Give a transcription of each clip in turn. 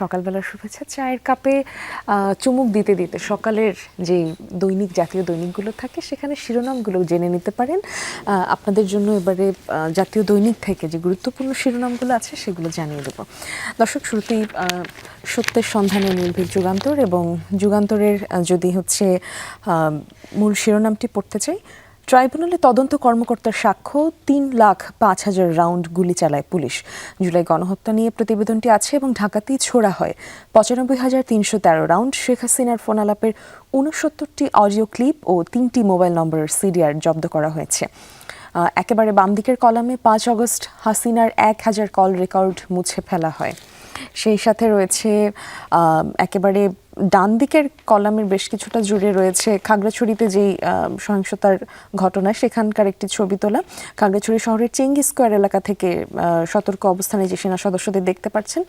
সকালবেলার শুভেচ্ছা। চায়ের কাপে চুমুক দিতে দিতে সকালের যে দৈনিক জাতীয় দৈনিকগুলো থাকে সেখানে শিরোনামগুলো জেনে নিতে পারেন। আপনাদের জন্য এবারে জাতীয় দৈনিক থেকে যে গুরুত্বপূর্ণ শিরোনামগুলো আছে সেগুলো জানিয়ে দেব। দর্শক, শুরুতেই সত্যের সন্ধানে নির্ভীক যুগান্তর এবং যুগান্তরের যদি মূল শিরোনামটি পড়তে চাই। ট্রাইব্যুনালে তদন্ত কর্মকর্তার সাক্ষ্য, 3,05,000 রাউন্ড গুলি চালায় পুলিশ। জুলাই গণহত্যা নিয়ে প্রতিবেদনটি আছে এবং ঢাকাতেই ছোড়া হয় 95,313 রাউন্ড। শেখ হাসিনার ফোন আলাপের 69টি অডিও ক্লিপ ও 3টি মোবাইল নম্বরের সিডিআর জব্দ করা হয়েছে। একেবারে বাম দিকের কলামে 5 আগস্ট হাসিনার 1,000 কল রেকর্ড মুছে ফেলা হয়। সেই সাথে রয়েছে একেবারে ডান দিকের কলামের বেশ কিছুটা জুড়ে রয়েছে খাগড়াছড়িতে যেই সহিংসতার ঘটনা সেখানকার একটি ছবি তোলা। খাগড়াছড়ি শহরের চেঙ্গি স্কোয়ার এলাকা থেকে সতর্ক অবস্থানে যে সেনা সদস্যদের দেখতে পাচ্ছেন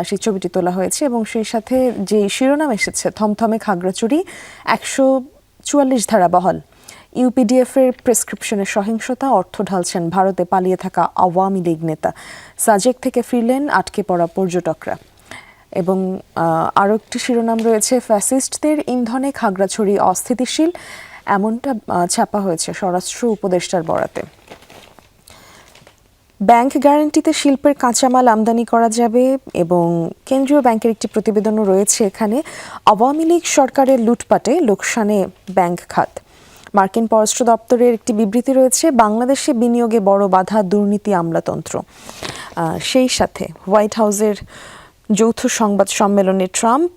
সেই ছবিটি তোলা হয়েছে এবং সেই সাথে যে শিরোনাম এসেছে, থমথমে খাগড়াছড়ি, 144 ধারা বহাল। ইউপিডিএফ এর প্রেসক্রিপশনে সহিংসতা, অর্থ ঢালছেন ভারতে পালিয়ে থাকা আওয়ামী লীগ নেতা। সাজেক থেকে ফিরলেন আটকে পড়া পর্যটকরা। এবং আরও একটি শিরোনাম রয়েছে, ফ্যাসিস্টদের ইন্ধনে খাগড়াছড়ি অস্থিতিশীল, এমনটা ছাপা হয়েছে স্বরাষ্ট্র উপদেষ্টার বরাতে। ব্যাংক গ্যারান্টিতে শিল্পের কাঁচামাল আমদানি করা যাবে এবং কেন্দ্রীয় ব্যাংকের একটি প্রতিবেদনও রয়েছে এখানে। আওয়ামী লীগ সরকারের লুটপাটে লোকসানে ব্যাংক খাত। মার্কিন পররাষ্ট্র দপ্তরের একটি বিবৃতি রয়েছে, বাংলাদেশে বিনিয়োগে বড় বাধা দুর্নীতি আমলাতন্ত্র। সেই সাথে হোয়াইট হাউসের যৌথ সংবাদ সম্মেলনে ট্রাম্প,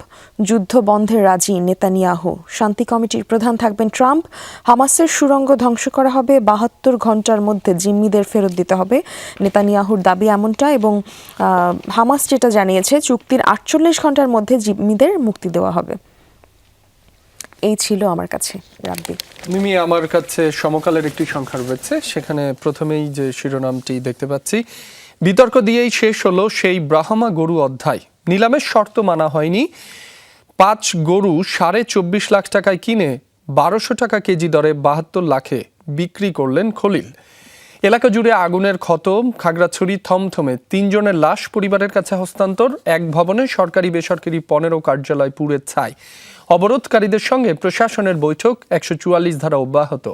যুদ্ধ বন্ধে রাজি নেতানিয়াহু। শান্তি কমিটির প্রধান থাকবেন ট্রাম্প। হামাসের সুড়ঙ্গ ধ্বংস করা হবে, 72 ঘন্টার মধ্যে জিম্মিদের ফেরত দিতে হবে, নেতানিয়াহুর দাবি এমনটা। এবং হামাস যেটা জানিয়েছে, চুক্তির 48 ঘন্টার মধ্যে জিম্মিদের মুক্তি দেওয়া হবে। এই ছিল আমার কাছে। রাব্বি, মিমি, আমার কাছে সমকালের একটি সংখ্যা রয়েছে, সেখানে প্রথমেই যে শিরোনামটি দেখতে পাচ্ছি, বিতর্ক দিয়েই শেষ হলো সেই ব্রাহ্মা গরু অধ্যায়। নিলামের শর্ত মানা হয়নি, 5 গরু 24.5 লাখ টাকায় কিনে 1200 টাকা কেজি দরে 72 লাখে বিক্রি করলেন খলিল। এলাকা জুড়ে আগুনের খতম, খাগড়াছড়ি থমথমে 3 জনের লাশ পরিবারের কাছে হস্তান্তর। এক ভবনে সরকারি বেসরকারি 15 কার্যালয় পুড়ে ছাই। অবরোধকারীদের সঙ্গে প্রশাসনের বৈঠক, 144 ধারা অব্যাহত।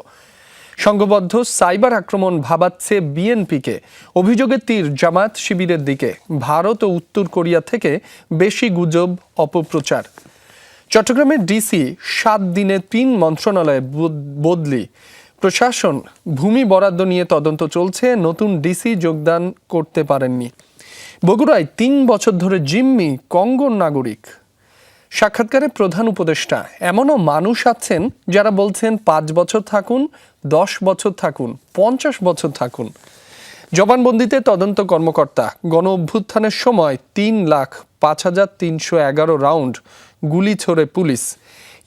সংঘবদ্ধ সাইবার আক্রমণ ভাবাচ্ছে বিএনপিকে, অভিযোগের তীর জামায়াত শিবিরের দিকে। ভারত ও উত্তর কোরিয়া থেকে বেশি গুজব, অপপ্রচার। চট্টগ্রামের ডিসি 7 দিনে 3 মন্ত্রণালয়ে বদলি। প্রশাসন ভূমি বরাদ্দ নিয়ে তদন্ত চলছে, নতুন ডিসি যোগদান করতে পারেননি। বগুড়ায় 3 বছর ধরে জিম্মি কঙ্গোর নাগরিক। সাক্ষাৎকারে প্রধান উপদেষ্টা, এমনও মানুষ আছেন যারা বলছেন 5 বছর থাকুন, 10 বছর থাকুন, 50 বছর থাকুন। জবানবন্দিতে তদন্ত কর্মকর্তা, গণ অভ্যুত্থানের সময় 3,05,311 রাউন্ড গুলি ছোড়ে পুলিশ।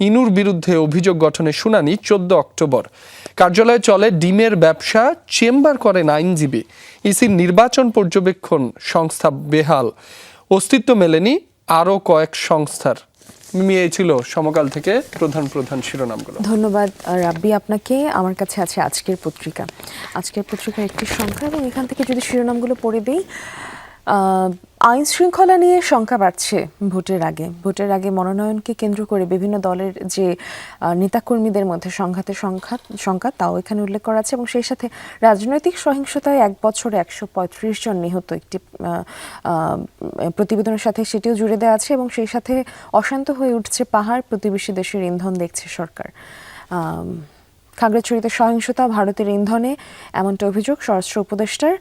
ইনুর বিরুদ্ধে অভিযোগ গঠনের শুনানি 14 অক্টোবর। কার্যালয়ে চলে ডিমের ব্যবসা, চেম্বার করেন আইনজীবী। ইসির নির্বাচন পর্যবেক্ষণ সংস্থা বেহাল, অস্তিত্ব মেলেনি আরও কয়েক সংস্থার। মিমি, এই ছিল সমকাল থেকে প্রধান শিরোনামগুলো। ধন্যবাদ রাব্বি আপনাকে। আমার কাছে আছে আজকের পত্রিকা। আজকের পত্রিকার একটি সংখ্যা এবং এখান থেকে যদি শিরোনামগুলো পড়ে দিই। আইন শৃঙ্খলা নিয়ে শঙ্কা বাড়ছে ভোটের আগে মনোনয়নকে কেন্দ্র করে বিভিন্ন দলের যে নেতাকর্মীদের মধ্যে সংঘাতের সংখ্যা তাও এখানে উল্লেখ করা আছে এবং সেই সাথে রাজনৈতিক সহিংসতায় 1 বছরে 135 জন নিহত একটি প্রতিবেদনের সাথে সেটিও জুড়ে দেওয়া আছে এবং সেই সাথে অশান্ত হয়ে উঠছে পাহাড়, প্রতিবেশী দেশের ইন্ধন দেখছে সরকার। খাগড়াছড়িতে সহিংসতা, ভারতের ইন্ধনে, এমনটা অভিযোগ স্বরাষ্ট্র উপদেষ্টার।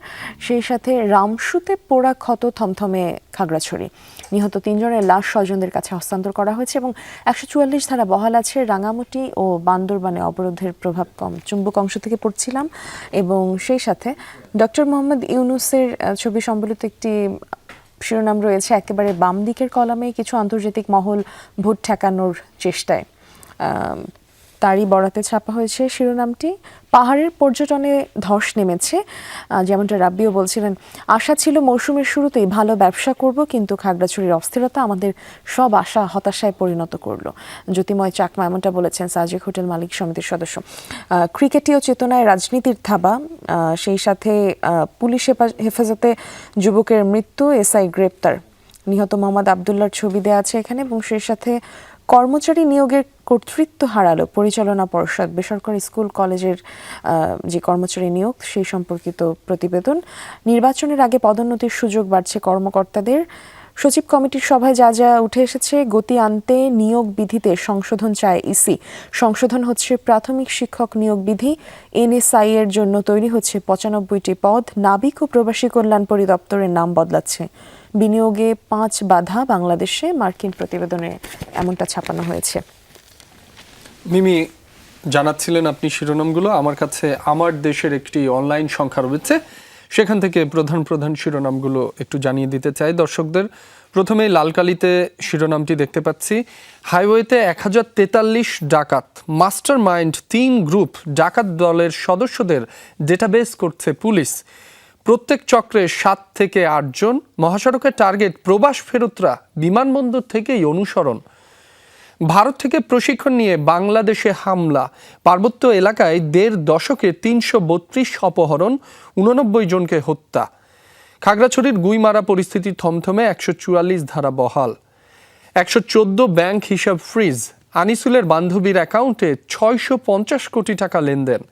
সেই সাথে রামসুতে পোড়া ক্ষত, থমথমে খাগড়াছড়ি। নিহত 3 জনের লাশ স্বজনদের কাছে হস্তান্তর করা হয়েছে এবং 144 ধারা বহাল আছে। রাঙামাটি ও বান্দরবানে অবরোধের প্রভাব কম। চুম্বক অংশ থেকে পড়ছিলাম এবং সেই সাথে ডক্টর মোহাম্মদ ইউনূসের ছবি সম্বলিত একটি শিরোনাম রয়েছে একেবারে বাম দিকের কলামে। কিছু আন্তর্জাতিক মহল ভোট ঠেকানোর চেষ্টায়, তারই বরাতে ছাপা হয়েছে শিরোনামটি। পাহাড়ের পর্যটনে ধস নেমেছে, যেমনটা রাব্বিও বলছিলেন। আশা ছিল মৌসুমের শুরুতেই ভালো ব্যবসা করব, কিন্তু খাগড়াছড়ির অস্থিরতা আমাদের সব আশা হতাশায় পরিণত করলো। জ্যোতিময় চাকমা এমনটা বলেছেন, সাজেক হোটেল মালিক সমিতির সদস্য। ক্রিকেটীয় চেতনায় রাজনীতির থাবা। সেই সাথে পুলিশ হেফাজতে যুবকের মৃত্যু, এসআই গ্রেপ্তার। নিহত মোহাম্মদ আবদুল্লাহর ছবি দেওয়া আছে এখানে এবং সেই সাথে কর্মচারী নিয়োগের কর্তৃত্ব হারালো পরিচালনা পর্ষদ। বেসরকারি স্কুল কলেজের যে কর্মচারী নিয়োগ সেই সম্পর্কিত প্রতিবেদন। নির্বাচনের আগে পদোন্নতির সুযোগ বাড়ছে কর্মকর্তাদের। সচিব কমিটির সভায় যা যা উঠে এসেছে, গতি আনতে নিয়োগ বিধিতে সংশোধন চায় ইসি। সংশোধন হচ্ছে প্রাথমিক শিক্ষক নিয়োগ বিধি। এনএসআই এর জন্য তৈরি হচ্ছে 95টি পদ। নাবিক ও প্রবাসী কল্যাণ পরিদপ্তরের নাম বদলাচ্ছে। বিনিয়োগে 5 বাধা বাংলাদেশে, মার্কিন প্রতিবেদনে এমনটা ছাপানো হয়েছে। মিমি, জানাচ্ছিলেন আপনি শিরোনামগুলো। আমার কাছে আমার দেশের একটি অনলাইন সংখ্যা রয়েছে, সেখান থেকে প্রধান প্রধান শিরোনামগুলো একটু জানিয়ে দিতে চাই দর্শকদের। প্রথমে লালকালিতে শিরোনামটি দেখতে পাচ্ছি, হাইওয়েতে 1043 ডাকাত, মাস্টার মাইন্ড 3 গ্রুপ ডাকাত দলের সদস্যদের ডেটাবেস করছে পুলিশ। প্রত্যেক চক্রে 7 থেকে 8 জন। মহাসড়কের টার্গেট প্রবাস ফেরতরা, বিমানবন্দর থেকেই অনুসরণ। ভারত থেকে প্রশিক্ষণ নিয়ে বাংলাদেশে হামলা, পার্বত্য এলাকায় 1.5 দশকে 332 অপহরণ, 89 জনকে হত্যা। খাগড়াছড়ির গুইমারা পরিস্থিতি থমথমে, 144 ধারা বহাল। 114 ব্যাংক হিসাব ফ্রিজ, আনিসুলের বান্ধবীর অ্যাকাউন্টে 650 কোটি টাকা লেনদেন।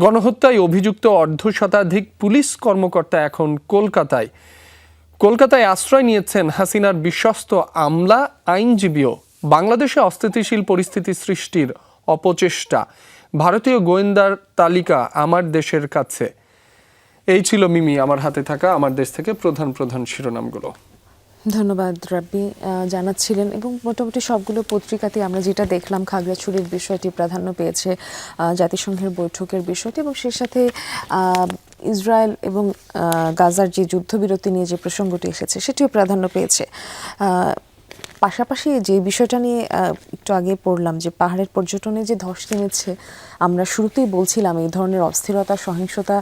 গণহত্যায় অভিযুক্ত 1/2 শতাধিক পুলিশ কর্মকর্তা এখন কলকাতায় আশ্রয় নিয়েছেন হাসিনার বিশ্বস্ত আমলা আইনজীবীও। বাংলাদেশে অস্থিতিশীল পরিস্থিতি সৃষ্টির অপচেষ্টা, ভারতীয় গোয়েন্দার তালিকা আমার দেশের কাছে। এই ছিল মিমি আমার হাতে থাকা আমার দেশ থেকে প্রধান প্রধান শিরোনামগুলো। ধন্যবাদ রাব্বি, জানাচ্ছিলেন এবং মোটামুটি সবগুলো পত্রিকাতে আমরা যেটা দেখলাম, খাগড়াছড়ির বিষয়টি প্রাধান্য পেয়েছে, জাতিসংঘের বৈঠকের বিষয়টি, এবং সেই সাথে ইসরায়েল এবং গাজার যে যুদ্ধবিরতি নিয়ে যে প্রসঙ্গটি এসেছে সেটিও প্রাধান্য পেয়েছে। পাশাপাশি যে বিষয়টা নিয়ে একটু আগে পড়লাম যে পাহাড়ের পর্যটনে যে ধস নেমেছে, আমরা শুরুতেই বলছিলাম এই ধরনের অস্থিরতা, সহিংসতা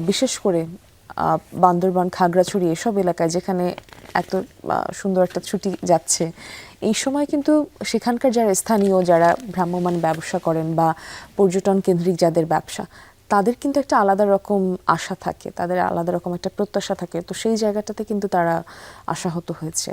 বিশেষ করে বান্দরবান, খাগড়াছড়ি এসব এলাকায় যেখানে এত সুন্দর একটা ছুটি যাচ্ছে, এই সময় কিন্তু সেখানকার যারা স্থানীয়, যারা ভ্রাম্যমাণ ব্যবসা করেন বা পর্যটন কেন্দ্রিক যাদের ব্যবসা, তাদের কিন্তু একটা আলাদা রকম আশা থাকে, তাদের আলাদা রকম একটা প্রত্যাশা থাকে। তো সেই জায়গাটাতে কিন্তু তারা আশাহত হয়েছে।